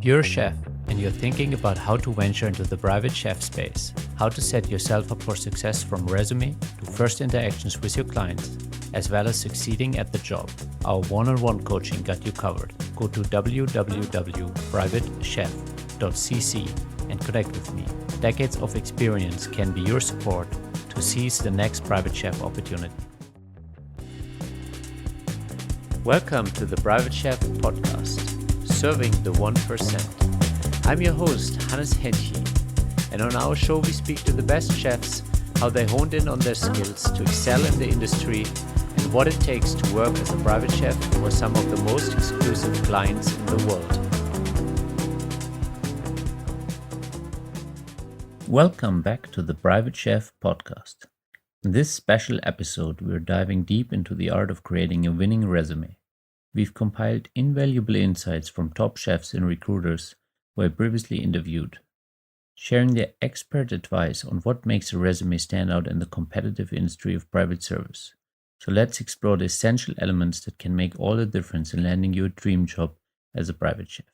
You're a chef and you're thinking about how to venture into the private chef space, how to set yourself up for success from resume to first interactions with your clients, as well as succeeding at the job. Our one-on-one coaching got you covered. Go to www.privatechef.cc and connect with me. Decades of experience can be your support to seize the next private chef opportunity. Welcome to the Private Chef Podcast, serving the 1%. I'm your host, Hennche, and on our show we speak to the best chefs, how they honed in on their skills to excel in the industry, and what it takes to work as a private chef for some of the most exclusive clients in the world. Welcome back to the Private Chef Podcast. In this special episode, we're diving deep into the art of creating a winning resume. We've compiled invaluable insights from top chefs and recruiters who I previously interviewed, sharing their expert advice on what makes a resume stand out in the competitive industry of private service. So let's explore the essential elements that can make all the difference in landing your dream job as a private chef.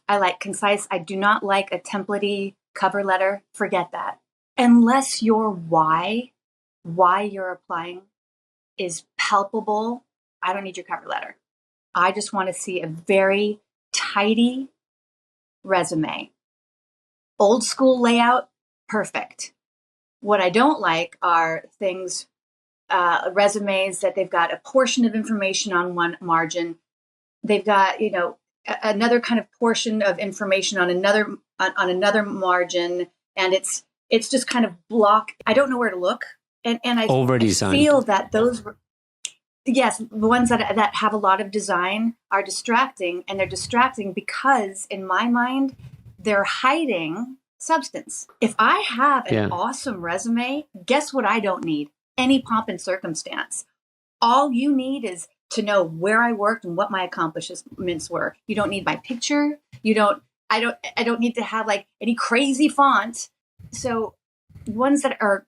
I like concise. I do not like a template-y cover letter. Forget that. Unless your why you're applying is palpable, I don't need your cover letter. I just want to see a very tidy resume. Old school layout, perfect. What I don't like are things, resumes that they've got a portion of information on one margin. They've got, another kind of portion of information on another margin, and it's just kind of blocked. I don't know where to look. And I feel that those, yes, the ones that have a lot of design are distracting, and they're distracting because in my mind, they're hiding substance. If I have an awesome resume, guess what I don't need? Any pomp and circumstance. All you need is to know where I worked and what my accomplishments were. You don't need my picture. I don't need to have like any crazy font. So ones that are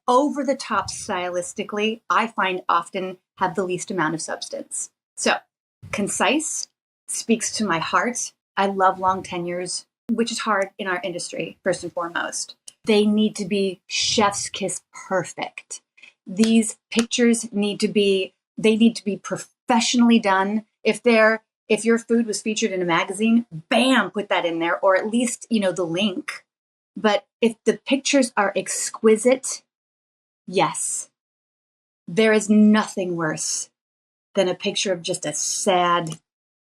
over the top stylistically, I find often have the least amount of substance. So concise, speaks to my heart. I love long tenures, which is hard in our industry, first and foremost. They need to be chef's kiss perfect. These pictures need to be professionally done. If your food was featured in a magazine, bam, put that in there, or at least, the link. But if the pictures are exquisite, yes, there is nothing worse than a picture of just a sad,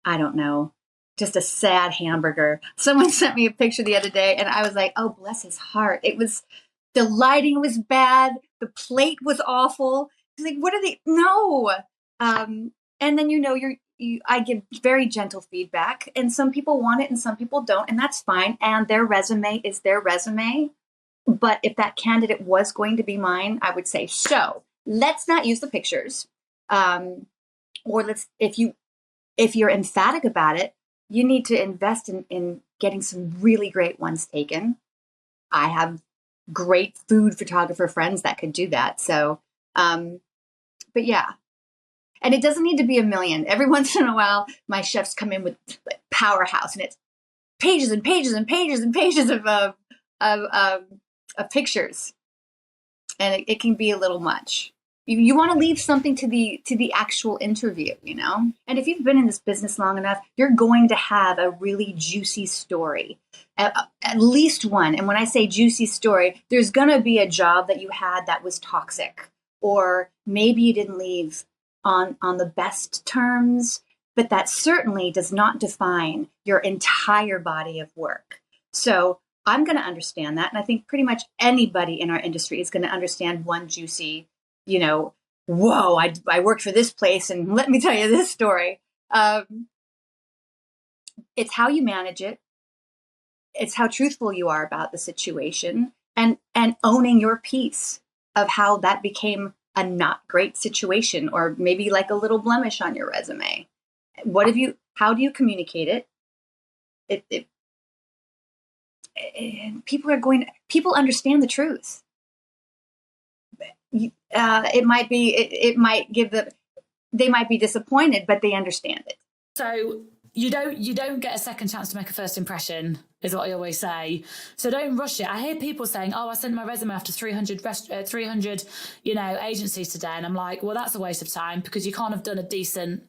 just a sad hamburger. Someone sent me a picture the other day and I was like, oh, bless his heart. The lighting was bad. The plate was awful. It's like, what are they? No. And then, I give very gentle feedback, and some people want it and some people don't, and that's fine. And their resume is their resume. But if that candidate was going to be mine, I would say, so let's not use the pictures. If you're emphatic about it, you need to invest in getting some really great ones taken. I have great food photographer friends that could do that. So, but yeah. And it doesn't need to be a million. Every once in a while, my chefs come in with like Powerhouse, and it's pages and pages and pages and pages of pictures, and it can be a little much. You want to leave something to the actual interview, And if you've been in this business long enough, you're going to have a really juicy story, at least one. And when I say juicy story, there's going to be a job that you had that was toxic, or maybe you didn't leave on the best terms, but that certainly does not define your entire body of work. So I'm going to understand that. And I think pretty much anybody in our industry is going to understand one juicy, whoa, I worked for this place and let me tell you this story. It's how you manage it. It's how truthful you are about the situation, and owning your piece of how that became a not great situation, or maybe like a little blemish on your resume. How do you communicate it? People understand the truth. They might be disappointed, but they understand it. So you don't get a second chance to make a first impression, is what I always say. So don't rush it. I hear people saying, "Oh, I sent my resume after 300 agencies today," and I'm like, well, that's a waste of time, because you can't have done a decent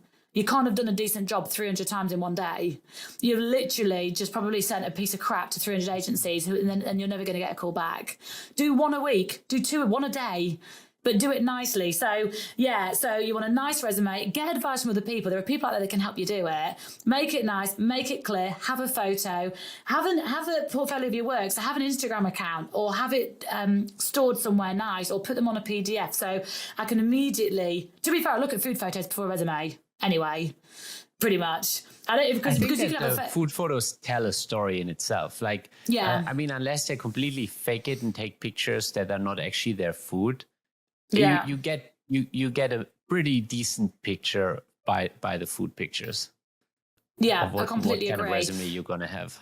job 300 times in one day. You've literally just probably sent a piece of crap to 300 agencies, and you're never going to get a call back. Do one a week, do one a day, but do it nicely. So you want a nice resume, get advice from other people. There are people out there that can help you do it. Make it nice, make it clear, have a photo, have a portfolio of your work. So have an Instagram account, or have it stored somewhere nice, or put them on a PDF. So I can immediately, to be fair, I look at food photos before a resume anyway, pretty much. Because you can have the food photos tell a story in itself. Like, I mean, unless they completely fake it and take pictures that are not actually their food, you get a pretty decent picture by the food pictures. Yeah, I completely agree. What kind of resume you're gonna have?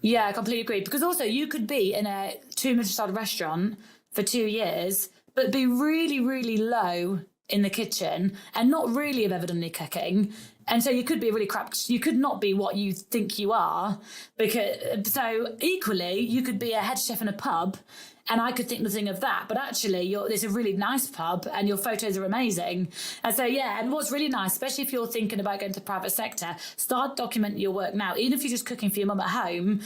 Yeah, I completely agree. Because also you could be in a 2-Michelin-star restaurant for 2 years, but be really, really low in the kitchen and not really have ever done any cooking. And so you could be really crap. You could not be what you think you are. So equally, you could be a head chef in a pub, and I could think nothing of that. But actually, it's a really nice pub and your photos are amazing. And so, and what's really nice, especially if you're thinking about going to the private sector, start documenting your work now, even if you're just cooking for your mum at home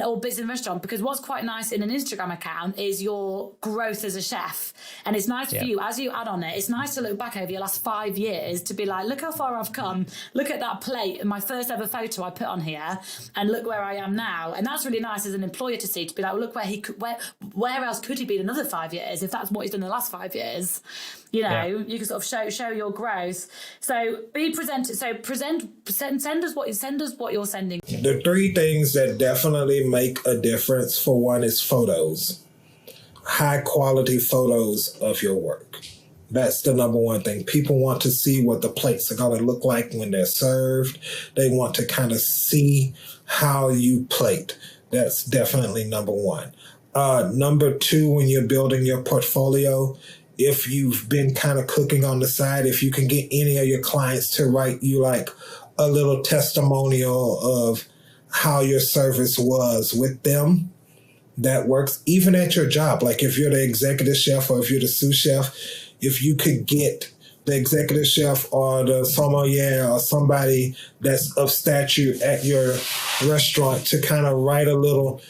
or business restaurant. Because what's quite nice in an Instagram account is your growth as a chef. And it's nice for you, as you add on it, it's nice to look back over your last 5 years to be like, look how far I've come. Look at that plate and my first ever photo I put on here, and look where I am now. And that's really nice as an employer to see, to be like, well, look where he could, where else could he be in another 5 years if that's what he's done in the last 5 years. You can sort of show your growth. So send us what you're sending. The 3 things that definitely make a difference, for one, is photos. High quality photos of your work. That's the number one thing. People want to see what the plates are going to look like when they're served. They want to kind of see how you plate. That's definitely number one. Number 2, when you're building your portfolio, if you've been kind of cooking on the side, if you can get any of your clients to write you like a little testimonial of how your service was with them, that works. Even at your job, like if you're the executive chef or if you're the sous chef, if you could get the executive chef or the sommelier or somebody that's of stature at your restaurant to kind of write a little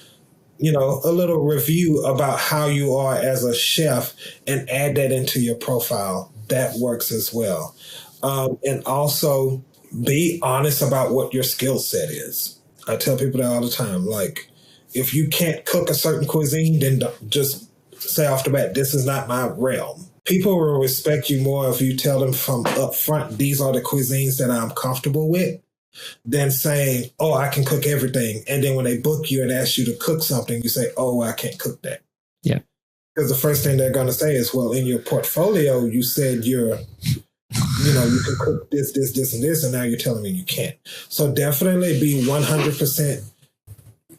review about how you are as a chef and add that into your profile, that works as well. And also be honest about what your skill set is. I tell people that all the time. Like, if you can't cook a certain cuisine, then just say off the bat, this is not my realm. People will respect you more if you tell them from up front, these are the cuisines that I'm comfortable with, than saying, oh, I can cook everything. And then when they book you and ask you to cook something, you say, oh, I can't cook that. Yeah. Because the first thing they're going to say is, well, in your portfolio, you said you can cook this, this, this, and this, and now you're telling me you can't. So definitely be 100%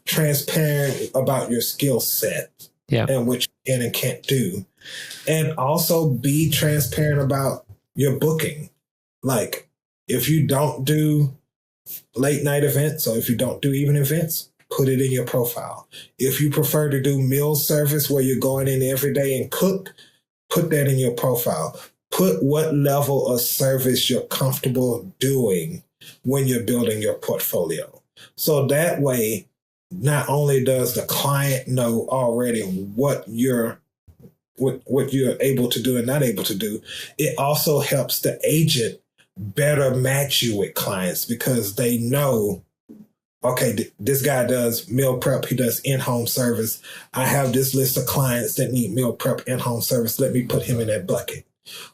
transparent about your skill set and what you can and can't do. And also be transparent about your booking. Like, if you don't do late night events, or if you don't do even events, put it in your profile. If you prefer to do meal service where you're going in every day and cook, put that in your profile. Put what level of service you're comfortable doing when you're building your portfolio. So that way, not only does the client know already what you're able to do and not able to do, it also helps the agent better match you with clients, because they know, okay, this guy does meal prep, he does in-home service. I have this list of clients that need meal prep in-home service. Let me put him in that bucket.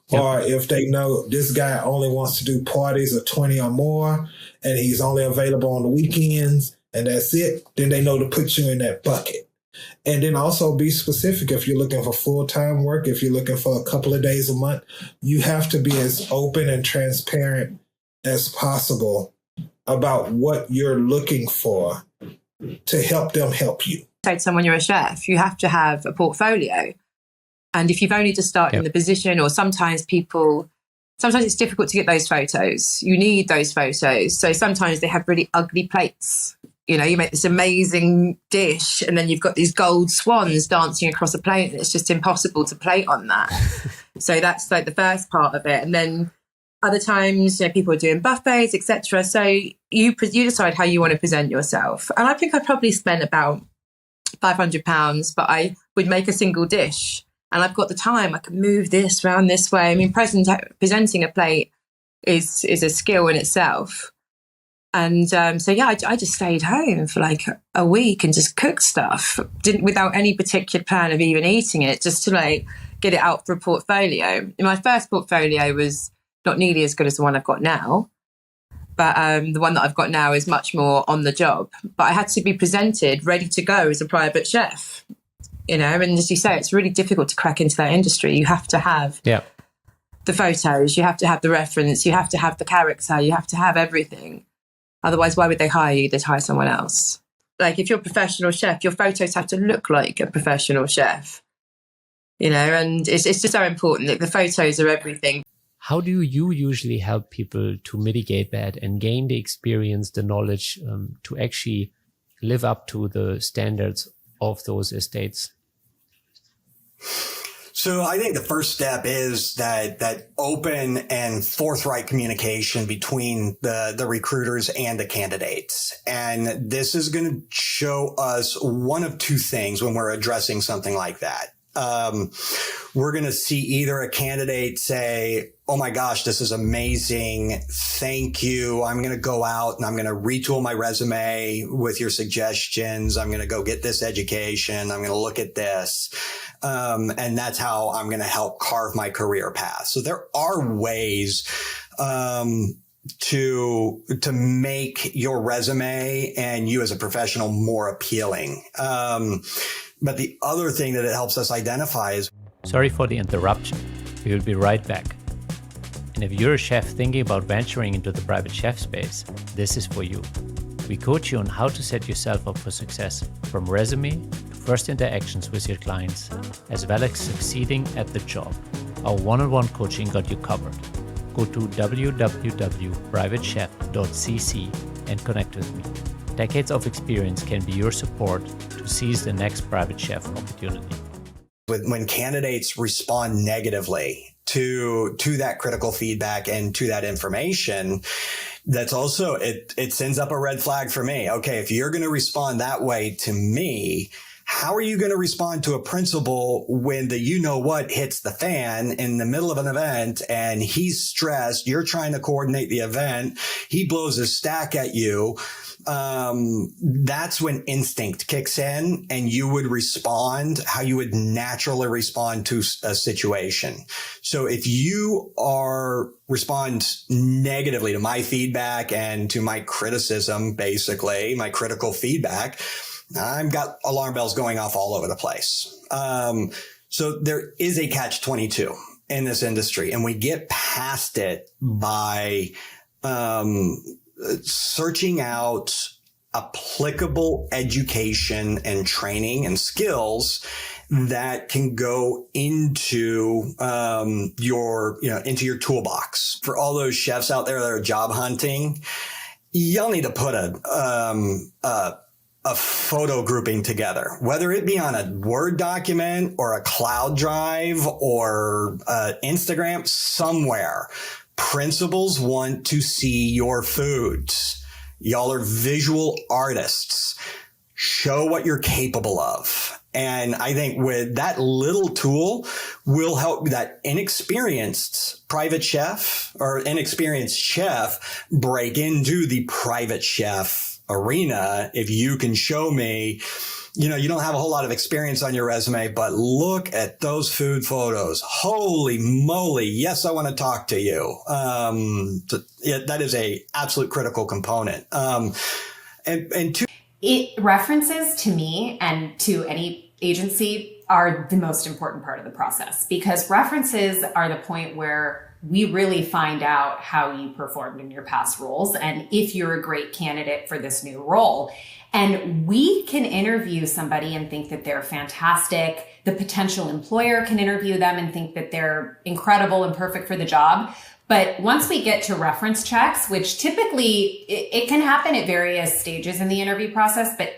Yep. Or if they know this guy only wants to do parties of 20 or more, and he's only available on the weekends, and that's it, then they know to put you in that bucket. And then also be specific. If you're looking for full-time work, if you're looking for a couple of days a month, you have to be as open and transparent as possible about what you're looking for to help them help you. Say to someone, you're a chef, you have to have a portfolio. And if you've only just started in the position, or sometimes people sometimes it's difficult to get those photos. You need those photos. So sometimes they have really ugly plates. You know, you make this amazing dish and then you've got these gold swans dancing across a plate, and it's just impossible to plate on that. So that's like the first part of it. And then other times, you know, people are doing buffets, etc. So you decide how you want to present yourself. And I think I probably spent about £500, but I would make a single dish. And I've got the time. I can move this around this way. I mean, presenting a plate is a skill in itself. And so, yeah, I just stayed home for like a week and just cooked stuff, without any particular plan of even eating it, just to like get it out for a portfolio. And my first portfolio was not nearly as good as the one I've got now. But the one that I've got now is much more on the job. But I had to be presented ready to go as a private chef, you know. And as you say, it's really difficult to crack into that industry. You have to have the photos, you have to have the reference, you have to have the character, you have to have everything. Otherwise, why would they hire you? They'd hire someone else. Like if you're a professional chef, your photos have to look like a professional chef, you know, and it's just so important that the photos are everything. How do you usually help people to mitigate that and gain the experience, the knowledge to actually live up to the standards of those estates? So I think the first step is that open and forthright communication between the recruiters and the candidates. And this is going to show us one of two things when we're addressing something like that. We're going to see either a candidate say, oh my gosh, this is amazing. Thank you. I'm going to go out and I'm going to retool my resume with your suggestions. I'm going to go get this education. I'm going to look at this. And that's how I'm going to help carve my career path. So there are ways, to make your resume and you as a professional more appealing. But the other thing that it helps us identify is... Sorry for the interruption. We will be right back. And if you're a chef thinking about venturing into the private chef space, this is for you. We coach you on how to set yourself up for success, from resume to first interactions with your clients, as well as succeeding at the job. Our one-on-one coaching got you covered. Go to www.privatechef.cc and connect with me. Decades of experience can be your support to seize the next private chef opportunity. When candidates respond negatively to that critical feedback and to that information, that's also, it sends up a red flag for me. Okay, if you're going to respond that way to me, how are you going to respond to a principal when the you-know-what hits the fan in the middle of an event and he's stressed, you're trying to coordinate the event, he blows his stack at you? That's when instinct kicks in and you would respond how you would naturally respond to a situation. So if you respond negatively to my feedback and to my criticism, basically my critical feedback, I've got alarm bells going off all over the place. So there is a catch-22 in this industry, and we get past it by searching out applicable education and training and skills that can go into into your toolbox. For all those chefs out there that are job hunting, y'all need to put a photo grouping together, whether it be on a Word document or a cloud drive or Instagram, somewhere. Principals want to see your foods. Y'all are visual artists. Show what you're capable of. And I think with that little tool will help that inexperienced private chef or inexperienced chef break into the private chef arena. If you can show me, you don't have a whole lot of experience on your resume, but look at those food photos. Holy moly. Yes, I want to talk to you. That is a absolute critical component. References to me and to any agency are the most important part of the process, because references are the point where we really find out how you performed in your past roles and if you're a great candidate for this new role. And we can interview somebody and think that they're fantastic. The potential employer can interview them and think that they're incredible and perfect for the job. But once we get to reference checks, which typically it can happen at various stages in the interview process, but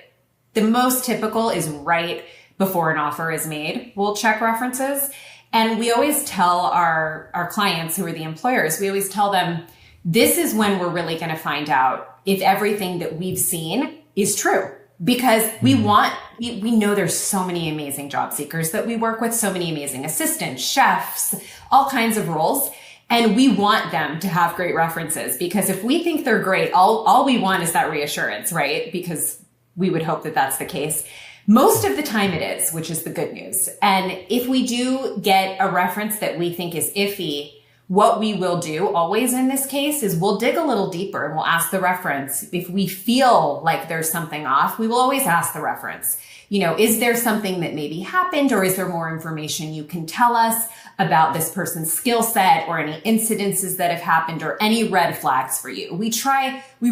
the most typical is right before an offer is made. We'll check references. And we always tell our clients who are the employers, we always tell them, this is when we're really going to find out if everything that we've seen is true. Because we know there's so many amazing job seekers that we work with, so many amazing assistants, chefs, all kinds of roles. And we want them to have great references, because if we think they're great, all we want is that reassurance, right? Because we would hope that that's the case. Most of the time it is, which is the good news. And if we do get a reference that we think is iffy, what we will do always in this case is we'll dig a little deeper and we'll ask the reference. If we feel like there's something off, we will always ask the reference, is there something that maybe happened, or is there more information you can tell us about this person's skill set, or any incidences that have happened, or any red flags for you? We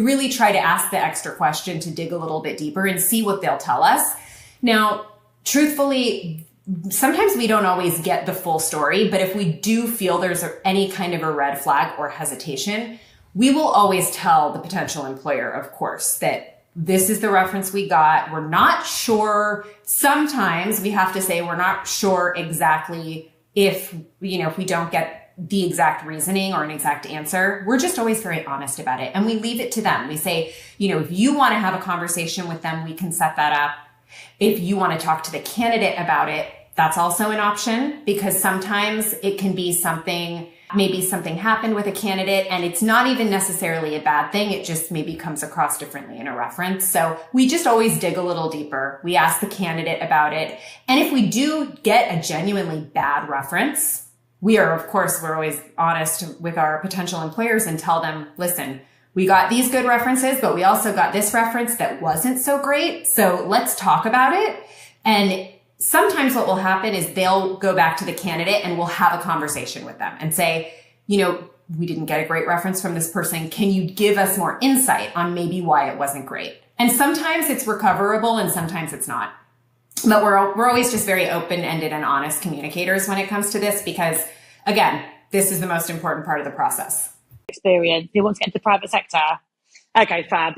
really try to ask the extra question to dig a little bit deeper and see what they'll tell us. Now, truthfully, sometimes we don't always get the full story, but if we do feel there's any kind of a red flag or hesitation, we will always tell the potential employer, of course, that this is the reference we got. We're not sure. Sometimes we have to say we're not sure exactly if we don't get the exact reasoning or an exact answer. We're just always very honest about it. And we leave it to them. We say, if you want to have a conversation with them, we can set that up. If you want to talk to the candidate about it, that's also an option, because sometimes it can be maybe something happened with a candidate and it's not even necessarily a bad thing. It just maybe comes across differently in a reference. So we just always dig a little deeper. We ask the candidate about it. And if we do get a genuinely bad reference, we're always honest with our potential employers and tell them, listen, we got these good references, but we also got this reference that wasn't so great. So let's talk about it. And sometimes what will happen is they'll go back to the candidate and we'll have a conversation with them and say, we didn't get a great reference from this person. Can you give us more insight on maybe why it wasn't great? And sometimes it's recoverable and sometimes it's not. But we're always just very open-ended and honest communicators when it comes to this, because again, this is the most important part of the process. Experience. He wants to get into the private sector. Okay, fab.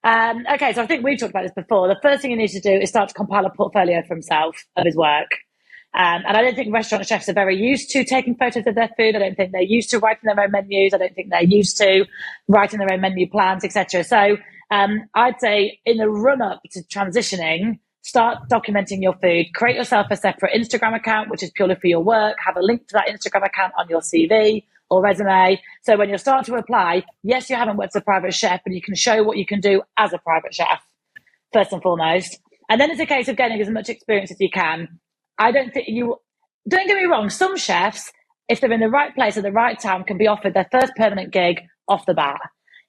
Okay, so I think we've talked about this before. The first thing he needs to do is start to compile a portfolio for himself of his work. And I don't think restaurant chefs are very used to taking photos of their food. I don't think they're used to writing their own menus. I don't think they're used to writing their own menu plans, etc. So I'd say in the run-up to transitioning, start documenting your food. Create yourself a separate Instagram account, which is purely for your work. Have a link to that Instagram account on your CV or resume. So when you're starting to apply, yes, you haven't worked as a private chef, but you can show what you can do as a private chef, first and foremost. And then it's a case of getting as much experience as you can. Don't get me wrong, some chefs, if they're in the right place at the right time, can be offered their first permanent gig off the bat.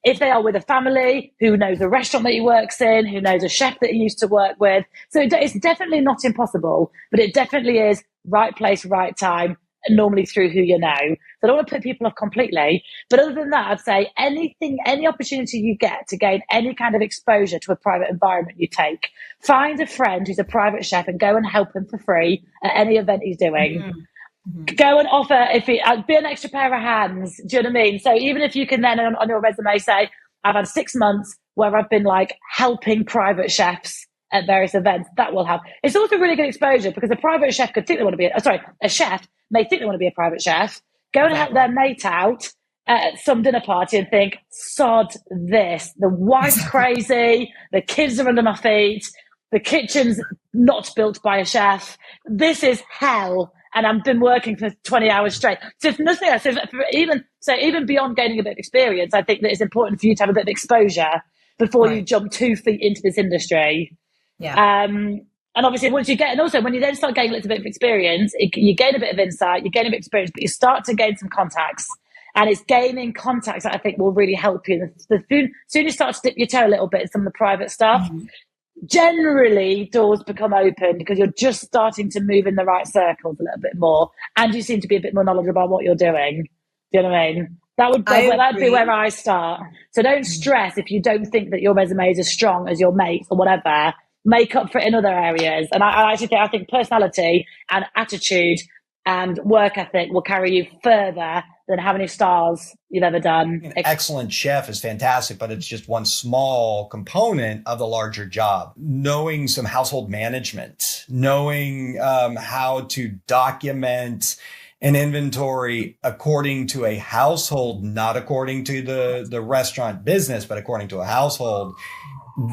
If they are with a family who knows the restaurant that he works in, who knows a chef that he used to work with. So it's definitely not impossible, but it definitely is right place, right time, and normally through who you know. So I don't want to put people off completely. But other than that, I'd say any opportunity you get to gain any kind of exposure to a private environment you take, find a friend who's a private chef and go and help him for free at any event he's doing. Mm-hmm. Go and offer, be an extra pair of hands. Do you know what I mean? So even if you can then on your resume say, I've had 6 months where I've been helping private chefs at various events, that will help. It's also really good exposure because a private chef could think they want to be, a chef may think they want to be a private chef, go and help their mate out at some dinner party and think, sod this, the wife's crazy, the kids are under my feet, the kitchen's not built by a chef, this is hell, and I've been working for 20 hours straight. So if nothing else, even beyond gaining a bit of experience, I think that it's important for you to have a bit of exposure before you jump 2 feet into this industry. Yeah. And obviously when you then start gaining a little bit of experience, you gain a bit of insight, you gain a bit of experience, but you start to gain some contacts. And it's gaining contacts that I think will really help you. Soon you start to dip your toe a little bit in some of the private stuff, generally doors become open because you're just starting to move in the right circles a little bit more. And you seem to be a bit more knowledgeable about what you're doing. Do you know what I mean? That'd be where I start. So don't stress if you don't think that your resume is as strong as your mates or whatever. Make up for it in other areas. And I think personality and attitude and work ethic will carry you further than how many stars you've ever done. An excellent chef is fantastic, but it's just one small component of the larger job. Knowing some household management, knowing how to document an inventory according to a household, not according to the restaurant business, but according to a household,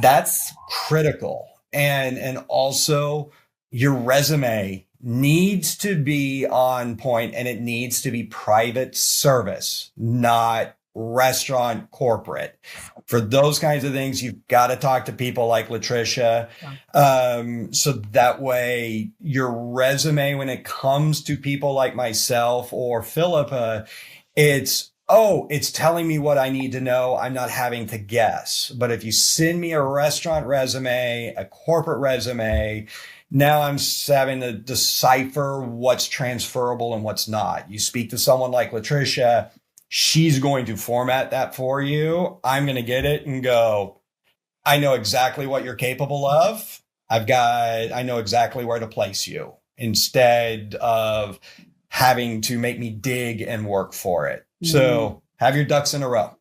that's critical. And also your resume needs to be on point, and it needs to be private service, not restaurant corporate. For those kinds of things, you've got to talk to people like Latricia. So that way your resume, when it comes to people like myself or Philippa, it's telling me what I need to know. I'm not having to guess. But if you send me a restaurant resume, a corporate resume, now I'm having to decipher what's transferable and what's not. You speak to someone like Latricia, she's going to format that for you. I'm going to get it and go, I know exactly what you're capable of. I know exactly where to place you, instead of having to make me dig and work for it. So have your ducks in a row.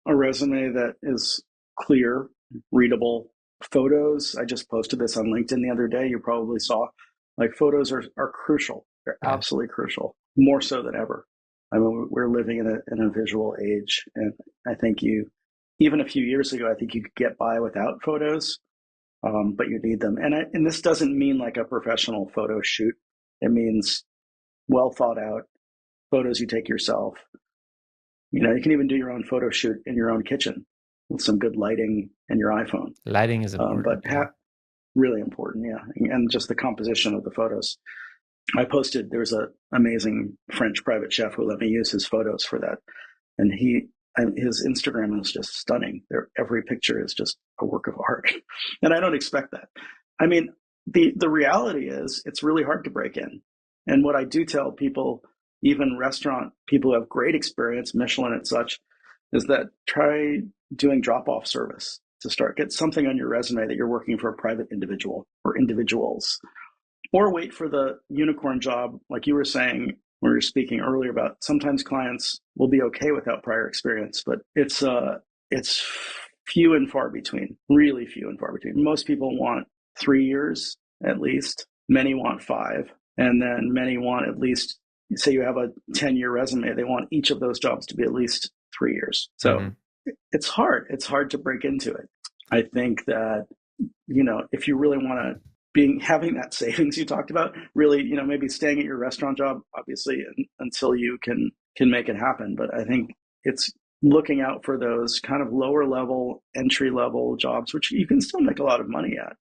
A resume that is clear, readable. Photos, I just posted this on LinkedIn the other day. You probably saw, like, photos are crucial. They're absolutely crucial, more so than ever. I mean, we're living in a visual age, and I think even a few years ago, I think you could get by without photos, but you need them. And this doesn't mean like a professional photo shoot. It means well thought out photos you take yourself. You know, you can even do your own photo shoot in your own kitchen with some good lighting and your iPhone. Lighting is important. Really important, yeah. And just the composition of the photos. I posted, there's an amazing French private chef who let me use his photos for that. And his Instagram is just stunning. Every picture is just a work of art. And I don't expect that. I mean, the reality is it's really hard to break in. And what I do tell people, even restaurant people who have great experience, Michelin and such, is that try doing drop-off service to start. Get something on your resume that you're working for a private individual or individuals, or wait for the unicorn job. Like you were saying when we were speaking earlier about, sometimes clients will be okay without prior experience, but it's few and far between, really few and far between. Most people want 3 years at least. Many want 5. And then many want at least, say you have a 10-year resume, they want each of those jobs to be at least 3 years. So it's hard. It's hard to break into it. I think that, you know, if you really want to having that savings you talked about, really, you know, maybe staying at your restaurant job, obviously, until you can make it happen. But I think it's looking out for those kind of lower level, entry level jobs, which you can still make a lot of money at.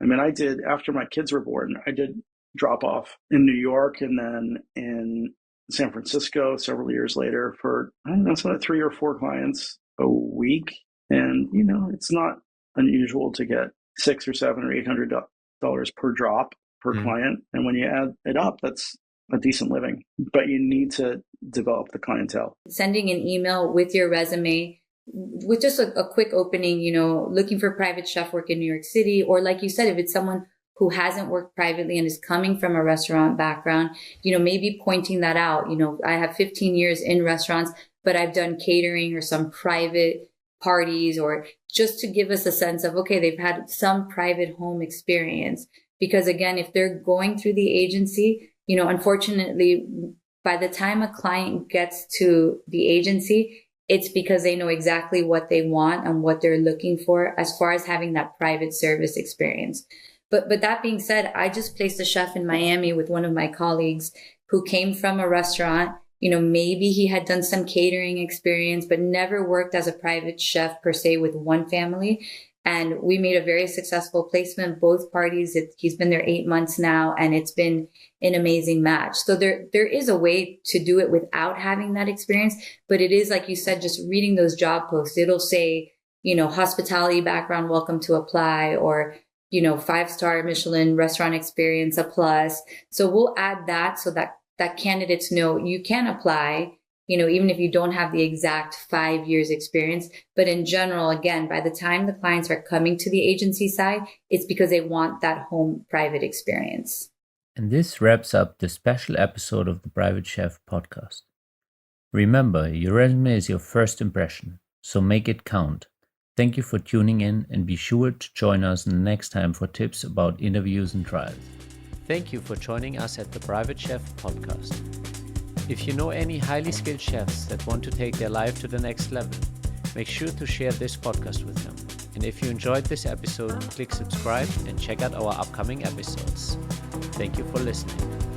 I mean, I did, after my kids were born, I did drop off in New York and then in San Francisco several years later for, I don't know, some 3 or 4 clients a week. And, you know, it's not unusual to get $600 or $700 or $800 per drop per client. And when you add it up, that's a decent living, but you need to develop the clientele. Sending an email with your resume with just a quick opening, you know, looking for private chef work in New York City, or like you said, if it's someone who hasn't worked privately and is coming from a restaurant background, you know, maybe pointing that out. You know, I have 15 years in restaurants, but I've done catering or some private parties, or just to give us a sense of, okay, they've had some private home experience. Because again, if they're going through the agency, you know, unfortunately, by the time a client gets to the agency, it's because they know exactly what they want and what they're looking for as far as having that private service experience. But that being said, I just placed a chef in Miami with one of my colleagues who came from a restaurant. You know, maybe he had done some catering experience, but never worked as a private chef per se with one family. And we made a very successful placement, both parties. He's been there 8 months now, and it's been an amazing match. So there is a way to do it without having that experience. But it is, like you said, just reading those job posts. It'll say, you know, hospitality background, welcome to apply, or, you know, 5-star Michelin restaurant experience, a plus. So we'll add that so that candidates know you can apply, you know, even if you don't have the exact 5 years experience. But in general, again, by the time the clients are coming to the agency side, it's because they want that home private experience. And this wraps up the special episode of the Private Chef podcast. Remember, your resume is your first impression, so make it count. Thank you for tuning in, and be sure to join us next time for tips about interviews and trials. Thank you for joining us at the Private Chef podcast. If you know any highly skilled chefs that want to take their life to the next level, make sure to share this podcast with them. And if you enjoyed this episode, click subscribe and check out our upcoming episodes. Thank you for listening.